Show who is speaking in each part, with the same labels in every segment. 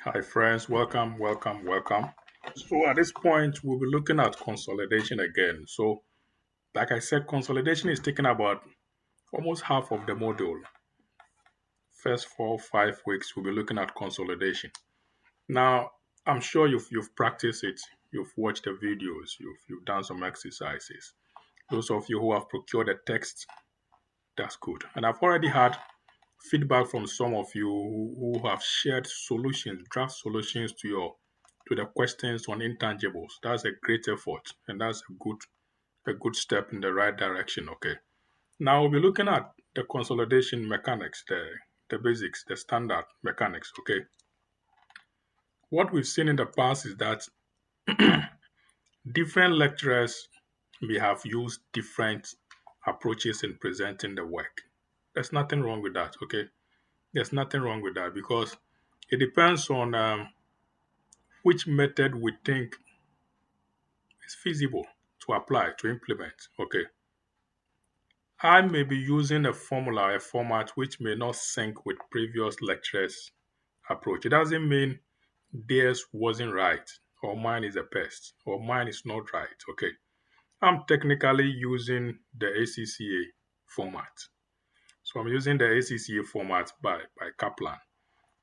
Speaker 1: Hi, friends. Welcome, welcome, welcome. So, at this point, we'll be looking at consolidation again. So, like I said, consolidation is taking about almost half of the module. First 4 5 weeks, we'll be looking at consolidation. Now, I'm sure you've practiced it. You've watched the videos. You've done some exercises. Those of you who have procured the text, that's good. And I've already had feedback from some of you who have shared solutions, draft solutions to the questions on intangibles. That's a great effort, and that's a good step in the right direction. Okay. Now we'll be looking at the consolidation mechanics, the basics, the standard mechanics. Okay. What we've seen in the past is that different lecturers may have used different approaches in presenting the work. There's nothing wrong with that. Okay. There's nothing wrong with that because it depends on which method we think is feasible to apply, to implement. Okay. I may be using a formula, a format which may not sync with previous lecturers' approach. It doesn't mean theirs wasn't right, or mine is a pest, or mine is not right. Okay. I'm technically using the ACCA format. So I'm using the ACCA format by Kaplan.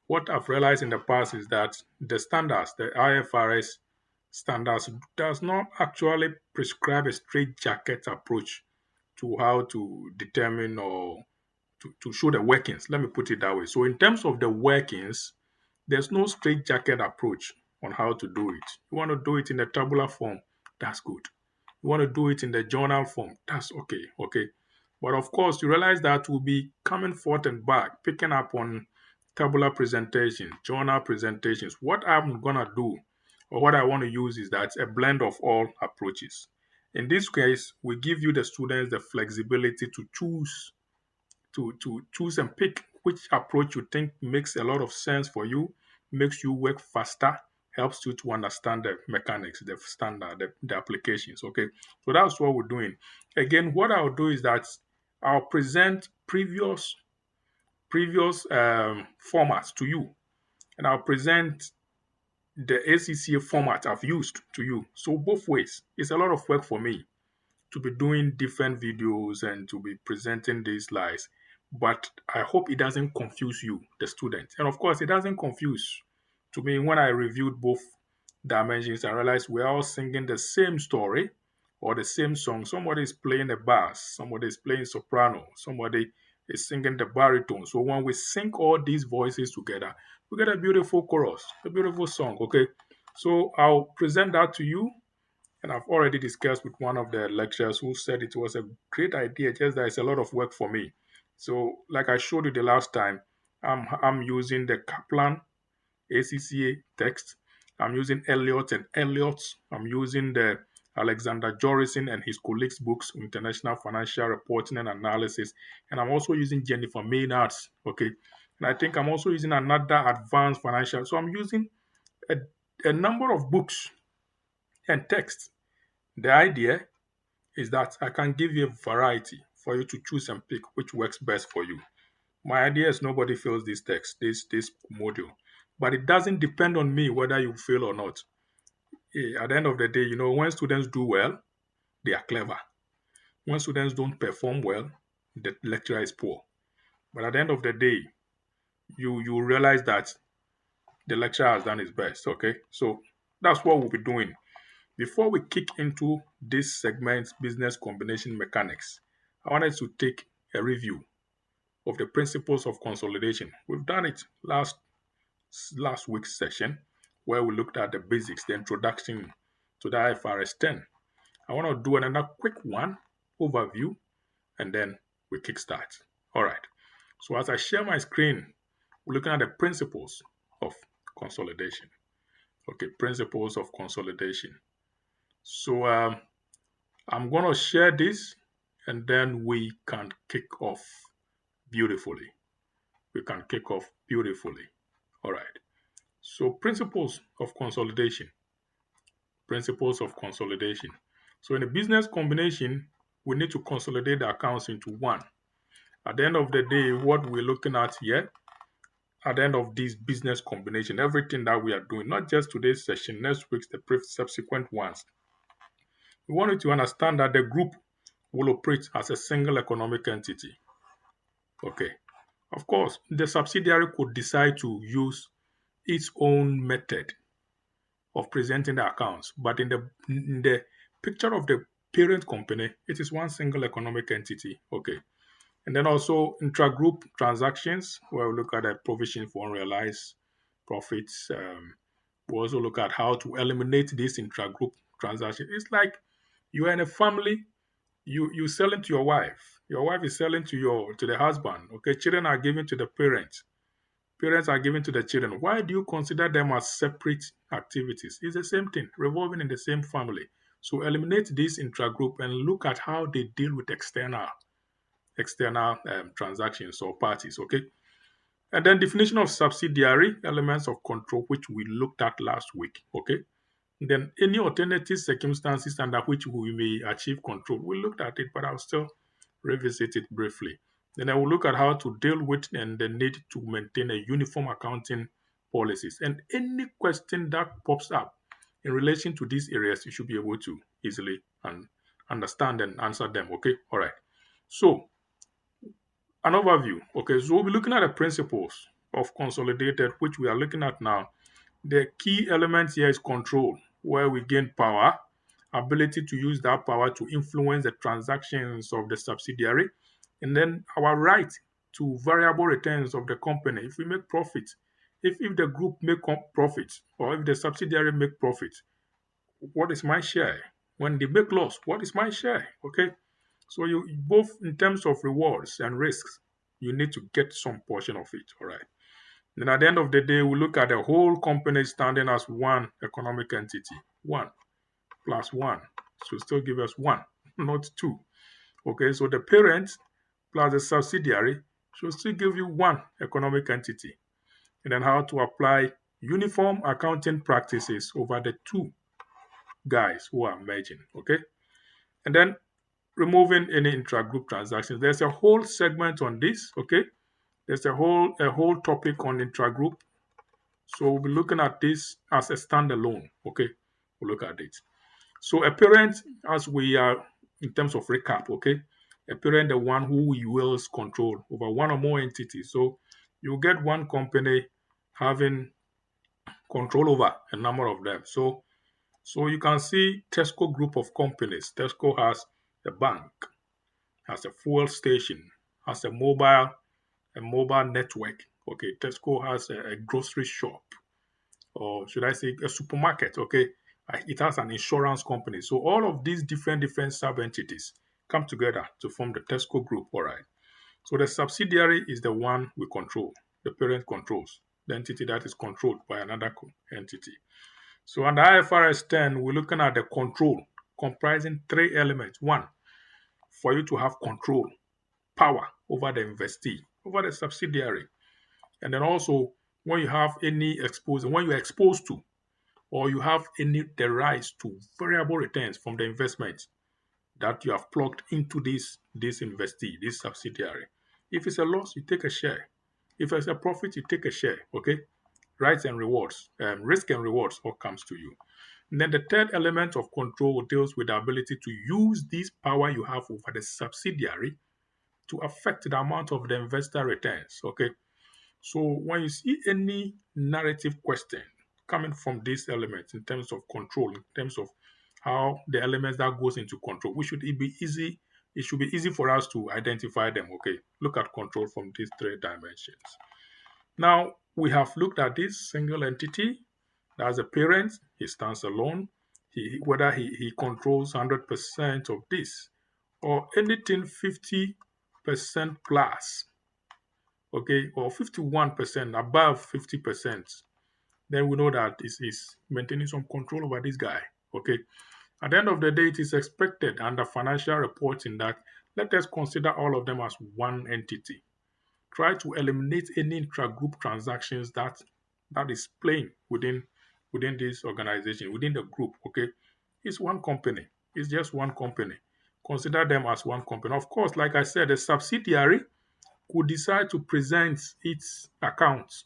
Speaker 1: What I've realized in the past is that the standards, the IFRS standards, does not actually prescribe a straitjacket approach to how to determine or to show the workings. Let me put it that way. So, in terms of the workings, there's no straitjacket approach on how to do it. You want to do it in the tabular form, that's good. You want to do it in the journal form, that's okay. Okay. But of course, you realize that we'll be coming forth and back, picking up on tabular presentations, journal presentations. What I'm going to do or what I want to use is that a blend of all approaches. In this case, we give you the students the flexibility to choose and pick which approach you think makes a lot of sense for you, makes you work faster, helps you to understand the mechanics, the standard, the applications. Okay, so that's what we're doing. Again, what I'll do is that I'll present previous formats to you, and I'll present the ACCA format I've used to you. So both ways, it's a lot of work for me to be doing different videos and to be presenting these slides. But I hope it doesn't confuse you, the student. And of course, it doesn't confuse. To me, when I reviewed both dimensions, I realized we're all singing the same story or the same song. Somebody is playing the bass, somebody is playing soprano, somebody is singing the baritone. So when we sync all these voices together, we get a beautiful chorus, a beautiful song. Okay. So I'll present that to you, and I've already discussed with one of the lecturers who said it was a great idea, just that it's a lot of work for me. So, like I showed you the last time, I'm using the Kaplan ACCA text. I'm using Elliott and Elliott's. I'm using the Alexander Jorison and his colleagues' books, International Financial Reporting and Analysis. And I'm also using Jennifer Maynard's. Okay. And I think I'm also using another advanced financial. So I'm using a, a number of books and texts. The idea is that I can give you a variety for you to choose and pick which works best for you. My idea is nobody fails this text, this module, but it doesn't depend on me whether you fail or not. At the end of the day, when students do well, they are clever. When students don't perform well, the lecturer is poor. But at the end of the day, you realize that the lecturer has done his best. Okay, so that's what we'll be doing. Before we kick into this segment's business combination mechanics, I wanted to take a review of the principles of consolidation. We've done it last week's session where we looked at the basics, the introduction to the IFRS 10. I want to do another quick one overview and then we kickstart. All right. So as I share my screen, we're looking at the principles of consolidation. Okay, principles of consolidation. So I'm going to share this and then we can kick off beautifully. We can kick off beautifully. All right. So principles of consolidation. Principles of consolidation. So in a business combination, we need to consolidate the accounts into one. At the end of the day, what we're looking at here at the end of this business combination, everything that we are doing, not just today's session, next week's, the subsequent ones, we want you to understand that the group will operate as a single economic entity. Okay. Of course, the subsidiary could decide to use its own method of presenting the accounts, but in the picture of the parent company, it is one single economic entity. Okay. And then also intra-group transactions, where we look at the provision for unrealized profits. We also look at how to eliminate this intra-group transaction. It's like you are in a family, you selling to your wife. Your wife is selling to the husband. Okay, children are given to the parents. Parents are given to the children. Why do you consider them as separate activities? It's the same thing, revolving in the same family. So eliminate this intra-group and look at how they deal with external transactions or parties. Okay, and then definition of subsidiary, elements of control, which we looked at last week. Okay, then any alternative circumstances under which we may achieve control. We looked at it, but I'll still revisit it briefly. Then I will look at how to deal with and the need to maintain a uniform accounting policies. And any question that pops up in relation to these areas, you should be able to easily understand and answer them. Okay, all right. So an overview. Okay, so we'll be looking at the principles of consolidated, which we are looking at now. The key element here is control, where we gain power, ability to use that power to influence the transactions of the subsidiary, and then our right to variable returns of the company. If we make profit, if the group make profit, or if the subsidiary make profit, what is my share? When they make loss, what is my share? Okay, so you both in terms of rewards and risks, you need to get some portion of it. All right. Then at the end of the day, we look at the whole company standing as one economic entity. 1 plus 1 should still give us 1, not 2. Okay, so the parent plus the subsidiary should still give you 1 economic entity. And then how to apply uniform accounting practices over the 2 guys who are merging. Okay, and then removing any intra-group transactions. There's a whole segment on this. Okay, there's a whole topic on intra-group. So we'll be looking at this as a standalone. Okay, we'll look at it. So a parent, as we are in terms of recap, okay, a parent, the one who wields control over one or more entities. So you get one company having control over a number of them. So you can see Tesco group of companies. Tesco has a bank, has a fuel station, has a mobile network. Okay, Tesco has a grocery shop, or should I say a supermarket. Okay, it has an insurance company. So all of these different sub entities come together to form the Tesco group. All right. So the subsidiary is the one we control. The parent controls the entity that is controlled by another entity. So under IFRS 10, we're looking at the control comprising 3 elements. 1, for you to have control, power over the investee, over the subsidiary. And then also when you have any exposure, when you're exposed to or you have the rights to variable returns from the investment that you have plugged into this investee, this subsidiary. If it's a loss, you take a share. If it's a profit, you take a share. Okay, rights and rewards, risk and rewards, all comes to you. And then the third element of control deals with the ability to use this power you have over the subsidiary to affect the amount of the investor returns. Okay, so when you see any narrative question coming from these elements in terms of control, in terms of how the elements that goes into control, it should be easy for us to identify them. Okay, look at control from these 3 dimensions. Now we have looked at this single entity. As a parent, he stands alone. Whether he controls 100% of this or anything 50% plus, okay, or 51% above 50%, then we know that this is maintaining some control over this guy. Okay. At the end of the day, it is expected under financial reporting that let us consider all of them as one entity. Try to eliminate any intra-group transactions that is playing within this organization, within the group. Okay. It's one company. It's just one company. Consider them as one company. Of course, like I said, a subsidiary could decide to present its accounts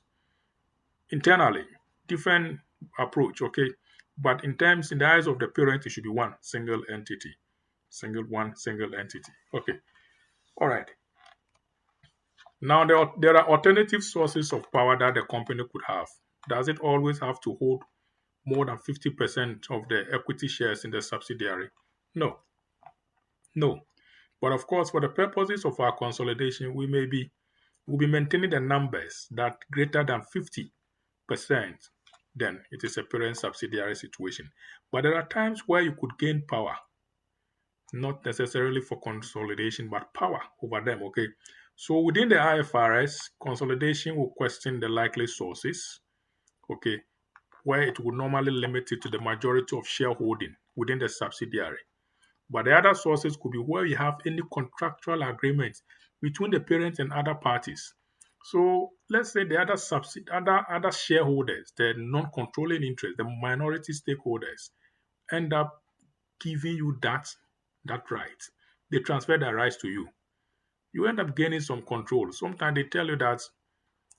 Speaker 1: internally, different approach, okay? But in the eyes of the parent, it should be one single entity, single entity. Okay, all right. Now, there are alternative sources of power that the company could have. Does it always have to hold more than 50% of the equity shares in the subsidiary? No, no. But of course, for the purposes of our consolidation, we'll be maintaining the numbers that greater than 50%, then it is a parent subsidiary situation. But there are times where you could gain power, not necessarily for consolidation, but power over them. Okay. So within the IFRS, consolidation will question the likely sources. Okay. Where it would normally limit it to the majority of shareholding within the subsidiary. But the other sources could be where you have any contractual agreement between the parent and other parties. So let's say the other shareholders, the non-controlling interest, the minority stakeholders, end up giving you that right. They transfer their rights to you. You end up gaining some control. Sometimes they tell you that,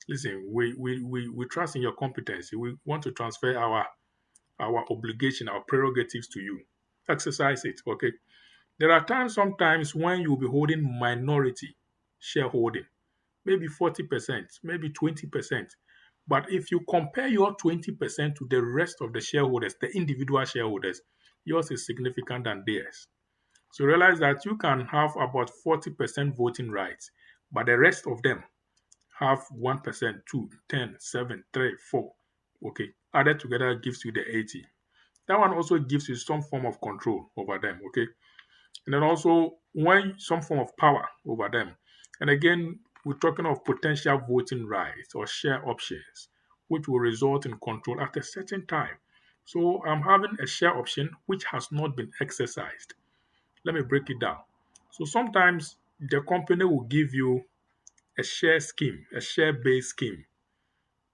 Speaker 1: listen, we trust in your competency. We want to transfer our obligation, our prerogatives to you. Exercise it, okay? There are sometimes when you'll be holding minority shareholding, maybe 40%, maybe 20%. But if you compare your 20% to the rest of the shareholders, the individual shareholders, yours is significant than theirs. So realize that you can have about 40% voting rights, but the rest of them have 1%, 2, 10, 7, 3, 4. Okay, added together gives you the 80. That one also gives you some form of control over them. Okay, and then also when some form of power over them. And again, we're talking of potential voting rights or share options, which will result in control at a certain time. So I'm having a share option which has not been exercised. Let me break it down. So sometimes the company will give you a share scheme, a share based scheme.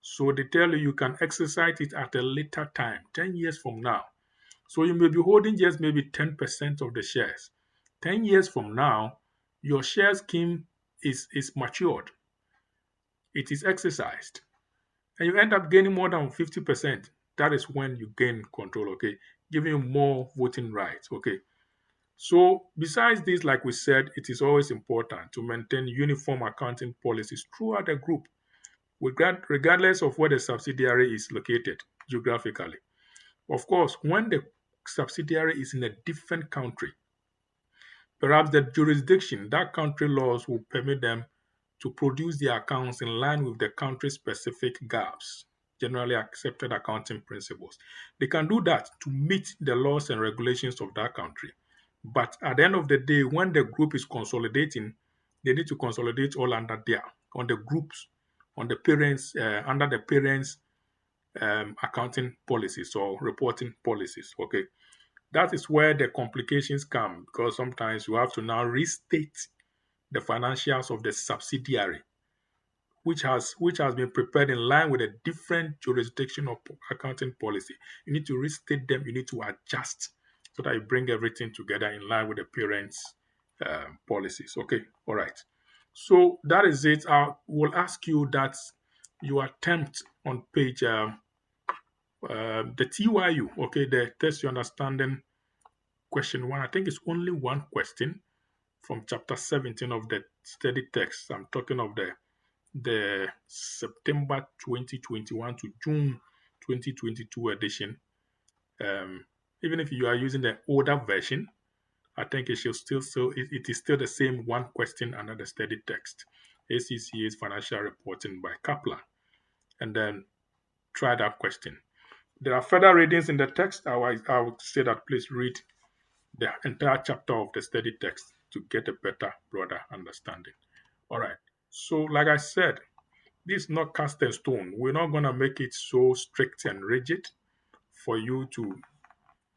Speaker 1: So they tell you can exercise it at a later time, 10 years from now. So you may be holding just maybe 10% of the shares. 10 years from now, your share scheme is matured, it is exercised, and you end up gaining more than 50%. That is when you gain control, okay, giving you more voting rights, okay. So, besides this, like we said, it is always important to maintain uniform accounting policies throughout the group, regardless of where the subsidiary is located geographically. Of course, when the subsidiary is in a different country, perhaps the jurisdiction, that country laws will permit them to produce their accounts in line with the country specific gaps, generally accepted accounting principles. They can do that to meet the laws and regulations of that country. But at the end of the day, when the group is consolidating, they need to consolidate all under there, on the groups, on the parents, under the parents' accounting policies or reporting policies. Okay, that is where the complications come because sometimes you have to now restate the financials of the subsidiary, which has been prepared in line with a different jurisdiction of accounting policy. You need to restate them. You need to adjust so that you bring everything together in line with the parents' policies. Okay, all right. So that is it. I will ask you that you attempt on page the TYU. Okay, the test your understanding question one. I think it's only one question from chapter 17 of the study text. I'm talking of the September 2021 to June 2022 edition. Even if you are using the older version, I think it should still so it is still the same one question under the study text. ACCA's financial reporting by Kaplan, and then try that question. There are further readings in the text. I would say that please read the entire chapter of the study text to get a better, broader understanding. All right. So, like I said, this is not cast in stone. We're not going to make it so strict and rigid for you to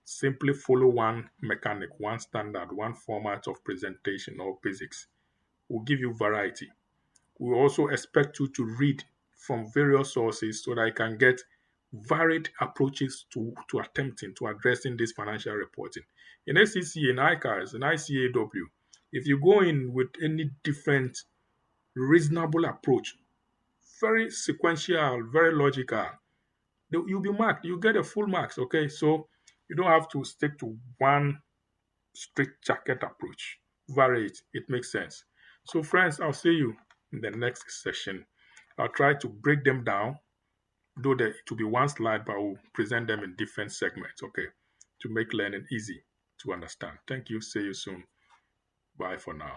Speaker 1: simply follow one mechanic, one standard, one format of presentation or basics. We'll give you variety. We also expect you to read from various sources so that you can get varied approaches to attempting to addressing this financial reporting. In SEC, in ICAS, in ICAW, if you go in with any different reasonable approach, very sequential, very logical. You'll be marked. You get a full marks. Okay, so you don't have to stick to one strict jacket approach. Vary it. It makes sense. So, friends, I'll see you in the next session. I'll try to break them down, though it will be one slide, but I will present them in different segments. Okay, to make learning easy to understand. Thank you. See you soon. Bye for now.